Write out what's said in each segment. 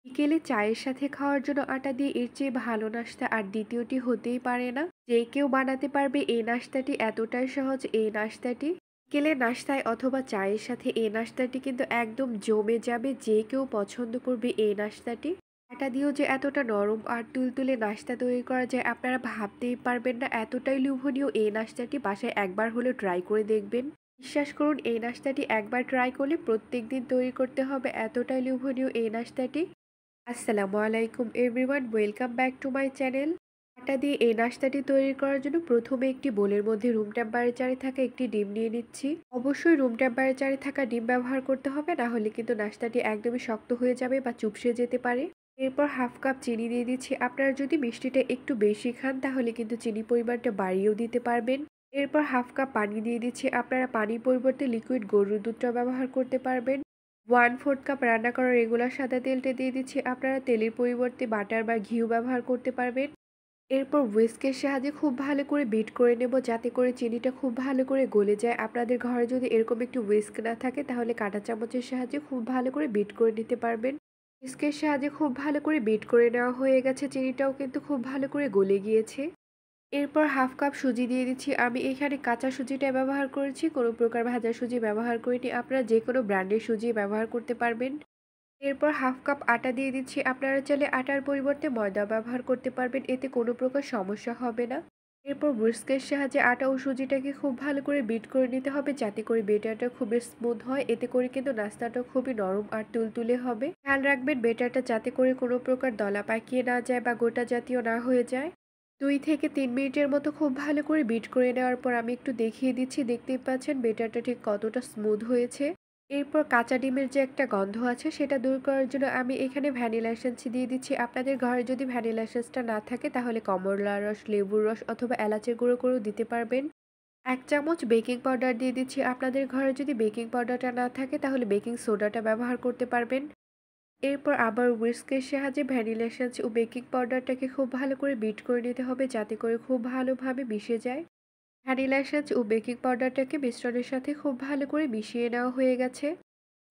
বিকেলে চায়ের সাথে খাওয়ার জন্য আটা দিয়ে এর চেয়ে ভালো নাস্তা আর দ্বিতীয়টি হতেই পারে না। যে কেউ বানাতে পারবে এই নাস্তাটি, এতটাই সহজ এই নাস্তাটি। বিকেলের নাস্তায় অথবা চায়ের সাথে এই নাস্তাটি কিন্তু একদম জমে যাবে, যে কেউ পছন্দ করবে এই নাস্তাটি। আটা দিয়েও যে এতটা নরম আর তুলতুলে নাস্তা তৈরি করা যায় আপনারা ভাবতেই পারবেন না, এতটাই লোভনীয় এই নাস্তাটি। বাসায় একবার হলেও ট্রাই করে দেখবেন। বিশ্বাস করুন, এই নাস্তাটি একবার ট্রাই করলে প্রত্যেকদিন তৈরি করতে হবে, এতটাই লোভনীয় এই নাস্তাটি। আসসালামু আলাইকুম everyone, welcome back to my channel. আটা দিয়ে এই নাস্তাটি তৈরি করার জন্য প্রথমে একটি বোলের মধ্যে রুম টেম্পারেচারে থাকা একটি ডিম নিয়ে নিচ্ছি। অবশ্যই রুম টেম্পারেচারে থাকা ডিম ব্যবহার করতে হবে, না হলে কিন্তু নাস্তাটি একদমই শক্ত হয়ে যাবে বা চুপসে যেতে পারে। এরপর হাফ কাপ চিনি দিয়ে দিচ্ছি। আপনারা যদি মিষ্টিটা একটু বেশি খান তাহলে কিন্তু চিনি পরিমাণটা বাড়িয়েও দিতে পারবেন। এরপর হাফ কাপ পানি দিয়ে দিচ্ছি। আপনারা পানির পরিবর্তে লিকুইড গরুর দুধটা ব্যবহার করতে পারবেন। 1/4 কাপ রান্না করা রেগুলার সাদা তেলটা দিয়ে দিচ্ছি। আপনারা তেলের পরিবর্তে বাটার বা ঘিও ব্যবহার করতে পারবেন। এরপর হুইস্কের সাহায্যে খুব ভালো করে বিট করে নেব, যাতে করে চিনিটা খুব ভালো করে গলে যায়। আপনাদের ঘরে যদি এরকম একটু হুইস্ক না থাকে তাহলে কাঁটা চামচের সাহায্যে খুব ভালো করে বিট করে নিতে পারবেন। হুইস্কের সাহায্যে খুব ভালো করে বিট করে নেওয়া হয়ে গেছে, চিনিটাও কিন্তু খুব ভালো করে গলে গিয়েছে। এরপর হাফ কাপ সুজি দিয়ে দিচ্ছি। আমি এখানে কাঁচা সুজিটা ব্যবহার করেছি, কোনো প্রকার ভাজা সুজি ব্যবহার করিনি। আপনারা যে কোনো ব্র্যান্ডের সুজি ব্যবহার করতে পারবেন। এরপর হাফ কাপ আটা দিয়ে দিচ্ছি। আপনারা চাইলে আটার পরিবর্তে ময়দা ব্যবহার করতে পারবেন, এতে কোনো প্রকার সমস্যা হবে না। এরপর হুইস্কের সাহায্যে আটা ও সুজিটাকে খুব ভালো করে বিট করে নিতে হবে, যাতে করে বেটারটা খুবই স্মুথ হয়। এতে করে কিন্তু নাস্তাটা খুবই নরম আর তুলতুলে হবে। খেয়াল রাখবেন বেটারটা যাতে করে কোনো প্রকার দলা পাকিয়ে না যায় বা গোটা জাতীয় না হয়ে যায়। 2 থেকে 3 মিনিটের মতো খুব ভালো করে বিট করে নেওয়ার পর আমি একটু দেখিয়ে দিচ্ছি। দেখতেই পাচ্ছেন বেটারটা ঠিক কতটা স্মুথ হয়েছে। এরপর কাঁচা ডিমের যে একটা গন্ধ আছে সেটা দূর করার জন্য আমি এখানে ভ্যানিলা এসেন্স দিয়ে দিচ্ছি। আপনাদের ঘরে যদি ভ্যানিলা এসেন্সটা না থাকে তাহলে কমলার রস, লেবুর রস অথবা এলাচের গুঁড়ো করেও দিতে পারবেন। 1 চামচ বেকিং পাউডার দিয়ে দিচ্ছি। আপনাদের ঘরে যদি বেকিং পাউডারটা না থাকে তাহলে বেকিং সোডাটা ব্যবহার করতে পারবেন। এরপর আবার হুইস্কের সাহায্যে ভ্যানিলা এসেন্স ও বেকিং পাউডারটাকে খুব ভালো করে বিট করে নিতে হবে, যাতে করে খুব ভালোভাবে মিশে যায়। ভ্যানিলা এসেন্স ও বেকিং পাউডারটাকে মিশ্রণের সাথে খুব ভালো করে মিশিয়ে নেওয়া হয়ে গেছে।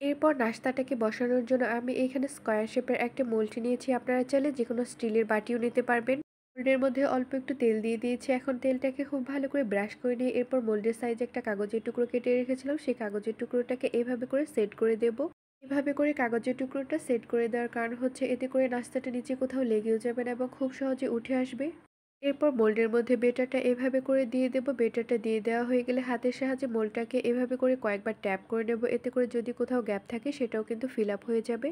এরপর নাস্তাটাকে বসানোর জন্য আমি এখানে স্কয়ার শেপের একটা মোল্ড নিয়েছি। আপনারা চাইলে যেকোনো স্টিলের বাটিও নিতে পারবেন। মোল্ডের মধ্যে অল্প একটু তেল দিয়ে দিয়েছি। এখন তেলটাকে খুব ভালো করে ব্রাশ করে নিয়ে এরপর মোল্ডের সাইজে একটা কাগজের টুকরো কেটে রেখেছিলাম, সেই কাগজের টুকরোটাকে এভাবে করে সেট করে দেব। এভাবে করে কাগজের টুকরোটা সেট করে দেওয়ার কারণ হচ্ছে এতে করে নাস্তাটা নিচে কোথাও লেগেও যাবে না এবং খুব সহজে উঠে আসবে। এরপর মোল্ডের মধ্যে বেটারটা এভাবে করে দিয়ে দেব। বেটারটা দিয়ে দেওয়া হয়ে গেলে হাতের সাহায্যে মোল্ডটাকে এভাবে করে কয়েকবার ট্যাপ করে নেব, এতে করে যদি কোথাও গ্যাপ থাকে সেটাও কিন্তু ফিল আপ হয়ে যাবে।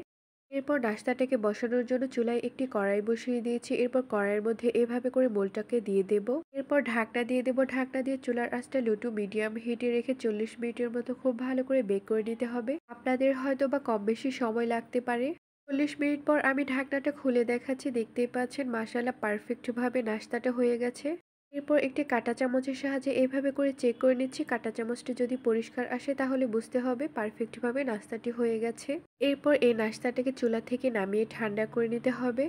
এরপর নাস্তাটাকে বসানোর জন্য চুলায় একটি কড়াই বসিয়ে দিয়েছি। এরপর কড়াইয়ের মধ্যে এভাবে করে মোল্ডটাকে দিয়ে দেব। এরপর ঢাকনা দিয়ে দেব। ঢাকনা দিয়ে চুলার আঁচটা লো টু মিডিয়াম হিটে রেখে 40 মিনিটের মতো খুব ভালো করে বেক করে নিতে হবে। আপনাদের হয়তো বা কম বেশি সময় লাগতে পারে। 40 মিনিট পর আমি ঢাকনাটা খুলে দেখাচ্ছি। দেখতেই পাচ্ছেন মাশাআল্লাহ পারফেক্ট ভাবে নাস্তাটা হয়ে গেছে। এরপর একটি কাঁটা চামচের সাহায্যে এভাবে করে চেক করে নিচ্ছি। কাঁটা চামচটি যদি পরিষ্কার আসে তাহলে বুঝতে হবে পারফেক্ট ভাবে নাস্তাটি হয়ে গেছে। এরপর এই নাস্তাটাকে চুলা থেকে নামিয়ে ঠান্ডা করে নিতে হবে।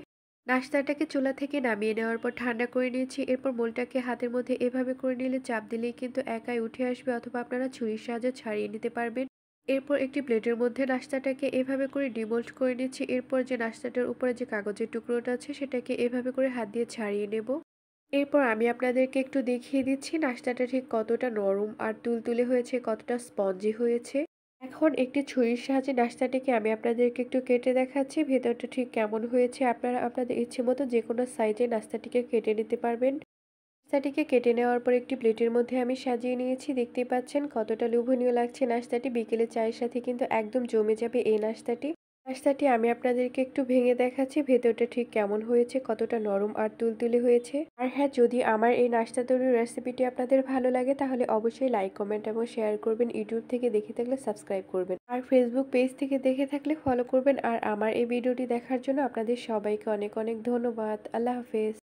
নাস্তাটাকে চুলা থেকে নামিয়ে নেওয়ার পর ঠান্ডা করে নিয়েছি। এরপর মোলটাকে হাতের মধ্যে এভাবে করে নিলে চাপ দিলেই কিন্তু একাই উঠে আসবে, অথবা আপনারা ছুরির সাহায্যে ছাড়িয়ে নিতে পারবেন। এরপর একটি প্লেটের মধ্যে নাস্তাটাকে এভাবে করে ডিমোল্ড করে নিচ্ছি। এরপর যে নাস্তাটার উপরে যে কাগজের টুকরোটা আছে সেটাকে এভাবে করে হাত দিয়ে ছাড়িয়ে নেব। এরপর আমি আপনাদেরকে একটু দেখিয়ে দিচ্ছি নাস্তাটা ঠিক কতটা নরম আর তুলতুলে হয়েছে, কতটা স্পঞ্জি হয়েছে। এখন একটি ছুরির সাহায্যে নাস্তাটাকে আমি আপনাদেরকে একটু কেটে দেখাচ্ছি ভেতরটা ঠিক কেমন হয়েছে। আপনারা আপনাদের ইচ্ছে মতো যে কোনো সাইজে নাস্তাটিকে কেটে নিতে পারবেন। নাস্তাটিকে কেটে নেওয়ার পর একটি প্লেটের মধ্যে আমি সাজিয়ে নিয়েছি। দেখতেই পাচ্ছেন কতটা লোভনীয় লাগছে নাস্তাটি। বিকেলে চায়ের সাথে কিন্তু একদম জমে যাবে এই নাস্তাটি। নাস্তাটি আমি আপনাদেরকে একটু ভেঙে দেখাচ্ছি ভেতরটা ঠিক কেমন হয়েছে, কতটা নরম আর তুলতুলে হয়েছে। আর হ্যাঁ, যদি আমার এই নাস্তা তৈরির রেসিপিটি আপনাদের ভালো লাগে তাহলে অবশ্যই লাইক, কমেন্ট এবং শেয়ার করবেন। ইউটিউব থেকে দেখে থাকলে সাবস্ক্রাইব করবেন, আর ফেসবুক পেজ থেকে দেখে থাকলে ফলো করবেন। আর আমার এই ভিডিওটি দেখার জন্য আপনাদের সবাইকে অনেক অনেক ধন্যবাদ। আল্লাহ হাফেজ।